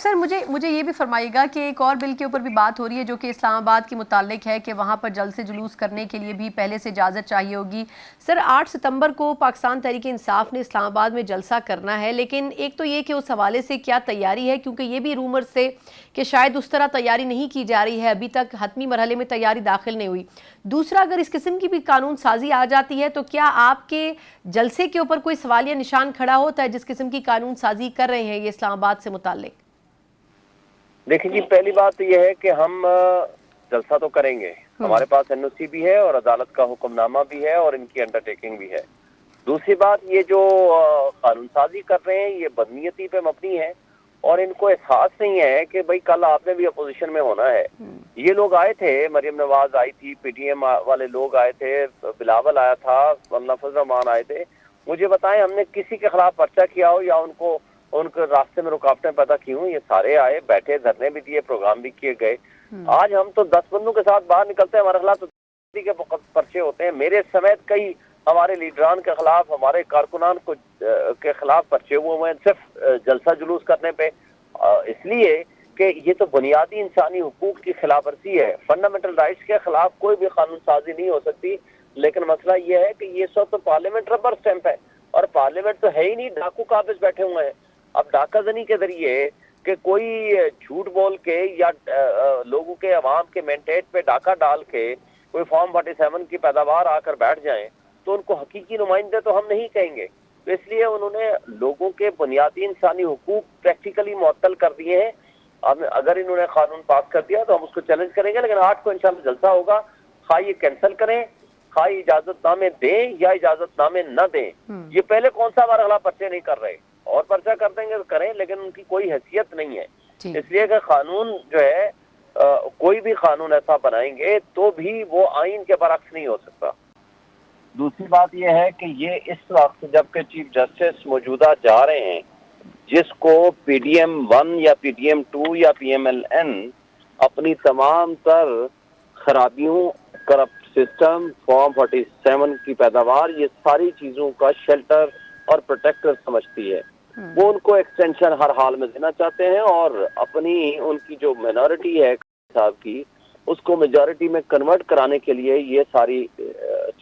سر مجھے یہ بھی فرمائیے گا کہ ایک اور بل کے اوپر بھی بات ہو رہی ہے جو کہ اسلام آباد کے متعلق ہے کہ وہاں پر جلسے جلوس کرنے کے لیے بھی پہلے سے اجازت چاہیے ہوگی. سر 8 ستمبر کو پاکستان تحریک انصاف نے اسلام آباد میں جلسہ کرنا ہے، لیکن ایک تو یہ کہ اس حوالے سے کیا تیاری ہے، کیونکہ یہ بھی رومر سے کہ شاید اس طرح تیاری نہیں کی جا رہی ہے، ابھی تک حتمی مرحلے میں تیاری داخل نہیں ہوئی. دوسرا، اگر اس قسم کی بھی قانون سازی آ جاتی ہے تو کیا آپ کے جلسے کے اوپر کوئی سوالیہ نشان کھڑا ہوتا ہے جس قسم کی قانون سازی کر رہے ہیں یہ اسلام آباد سے متعلق؟ دیکھیں جی، پہلی بات یہ ہے کہ ہم جلسہ تو کریں گے. ہمارے پاس NOC بھی ہے اور عدالت کا حکم نامہ بھی ہے اور ان کی انڈرٹیکنگ بھی ہے. دوسری بات، یہ جو قانون سازی کر رہے ہیں یہ بدنیتی پہ مبنی ہے اور ان کو احساس نہیں ہے کہ بھئی کل آپ نے بھی اپوزیشن میں ہونا ہے. یہ لوگ آئے تھے، مریم نواز آئی تھی، PTM والے لوگ آئے تھے، بلاول آیا تھا، مولانا فضل الرحمان آئے تھے. مجھے بتائیں ہم نے کسی کے خلاف پرچہ کیا ہو یا ان کے راستے میں رکاوٹیں پیدا کی ہوں؟ یہ سارے آئے، بیٹھے، دھرنے بھی دیے، پروگرام بھی کیے گئے. آج ہم تو 10 بندوں کے ساتھ باہر نکلتے ہیں، ہمارے خلاف تو کے پرچے ہوتے ہیں. میرے سمیت کئی ہمارے لیڈران کے خلاف، ہمارے کارکنان کے خلاف پرچے ہوئے ہیں صرف جلسہ جلوس کرنے پہ. اس لیے کہ یہ تو بنیادی انسانی حقوق کی خلاف ورزی ہے. فنڈامنٹل رائٹس کے خلاف کوئی بھی قانون سازی نہیں ہو سکتی. لیکن مسئلہ یہ ہے کہ یہ سب تو پارلیمنٹ ربر سٹیمپ ہے اور پارلیمنٹ تو ہے ہی نہیں، ڈاکو قابض بیٹھے ہوئے ہیں. اب ڈاکہ زنی کے ذریعے کہ کوئی جھوٹ بول کے یا لوگوں کے عوام کے مینڈیٹ پہ ڈاکہ ڈال کے کوئی فارم 47 کی پیداوار آ کر بیٹھ جائیں تو ان کو حقیقی نمائندے تو ہم نہیں کہیں گے. تو اس لیے انہوں نے لوگوں کے بنیادی انسانی حقوق پریکٹیکلی معطل کر دیے ہیں. اگر انہوں نے قانون پاس کر دیا تو ہم اس کو چیلنج کریں گے، لیکن 8 کو انشاءاللہ جلسہ ہوگا. خواہ یہ کینسل کریں، خواہ اجازت نامے دیں یا اجازت نامے نہ دیں. یہ پہلے کون سا ہمارے خلاف پرچے نہیں کر رہے، اور پرچہ کر دیں گے تو کریں، لیکن ان کی کوئی حیثیت نہیں ہے. اس لیے کہ قانون جو ہے کوئی بھی قانون ایسا بنائیں گے تو بھی وہ آئین کے برعکس نہیں ہو سکتا. دوسری بات یہ ہے کہ یہ اس وقت جبکہ چیف جسٹس موجودہ جا رہے ہیں جس کو PDM 1 یا PDM 2 یا PMLN اپنی تمام تر خرابیوں، کرپٹ سسٹم، فارم 47 کی پیداوار، یہ ساری چیزوں کا شیلٹر اور پروٹیکٹر سمجھتی ہے. وہ ان کو ایکسٹینشن ہر حال میں دینا چاہتے ہیں اور اپنی ان کی جو مائنورٹی ہے صاحب کی، اس کو میجورٹی میں کنورٹ کرانے کے لیے یہ ساری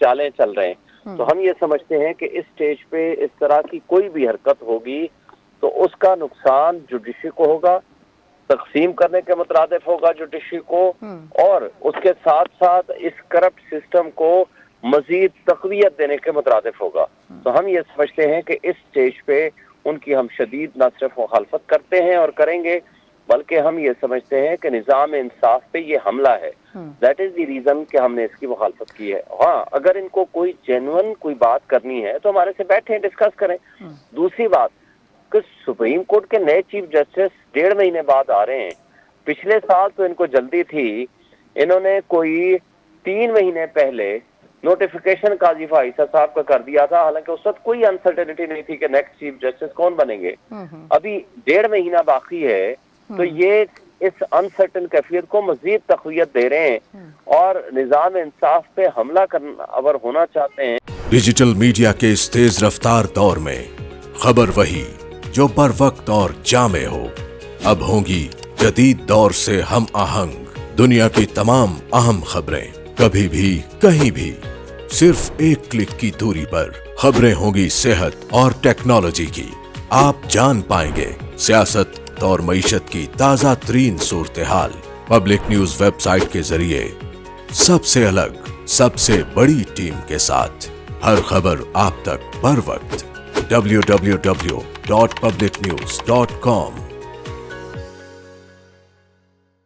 چالیں چل رہے ہیں. تو ہم یہ سمجھتے ہیں کہ اس سٹیج پہ اس طرح کی کوئی بھی حرکت ہوگی تو اس کا نقصان جوڈیشری کو ہوگا، تقسیم کرنے کے مترادف ہوگا جوڈیشری کو، اور اس کے ساتھ ساتھ اس کرپٹ سسٹم کو مزید تقویت دینے کے مترادف ہوگا. تو ہم یہ سمجھتے ہیں کہ اس سٹیج پہ ان کی ہم شدید نہ صرف مخالفت کرتے ہیں اور کریں گے، بلکہ ہم یہ سمجھتے ہیں کہ نظام انصاف پہ یہ حملہ ہے. دیٹ از دی ریزن کہ ہم نے اس کی مخالفت کی ہے. ہاں، اگر ان کو کوئی جینوئن کوئی بات کرنی ہے تو ہمارے سے بیٹھیں، ڈسکس کریں. دوسری بات کہ سپریم کورٹ کے نئے چیف جسٹس 1.5 مہینے بعد آ رہے ہیں. پچھلے سال تو ان کو جلدی تھی، انہوں نے کوئی 3 مہینے پہلے نوٹیفیکیشن قاضی فائزہ صاحب کا کر دیا تھا، حالانکہ اس وقت کوئی انسرٹینٹی نہیں تھی کہ نیکسٹ چیف جسٹس کون بنیں گے. ابھی 1.5 مہینہ باقی ہے تو یہ اس انسرٹن کیفیت کو مزید تقویت دے رہے ہیں اور نظام انصاف پہ حملہ کرنا اگر ہونا چاہتے ہیں. ڈیجیٹل میڈیا کے اس تیز رفتار دور میں خبر وہی جو بر وقت اور جامع ہو. اب ہوں گی جدید دور سے ہم آہنگ دنیا کی تمام اہم خبریں، کبھی بھی کہیں بھی، صرف ایک کلک کی دوری پر. خبریں ہوں گی صحت اور ٹیکنالوجی کی. آپ جان پائیں گے سیاست اور معیشت کی تازہ ترین صورتحال. پبلک نیوز ویب سائٹ کے ذریعے سب سے الگ، سب سے بڑی ٹیم کے ساتھ ہر خبر آپ تک بر وقت. www.publicnews.com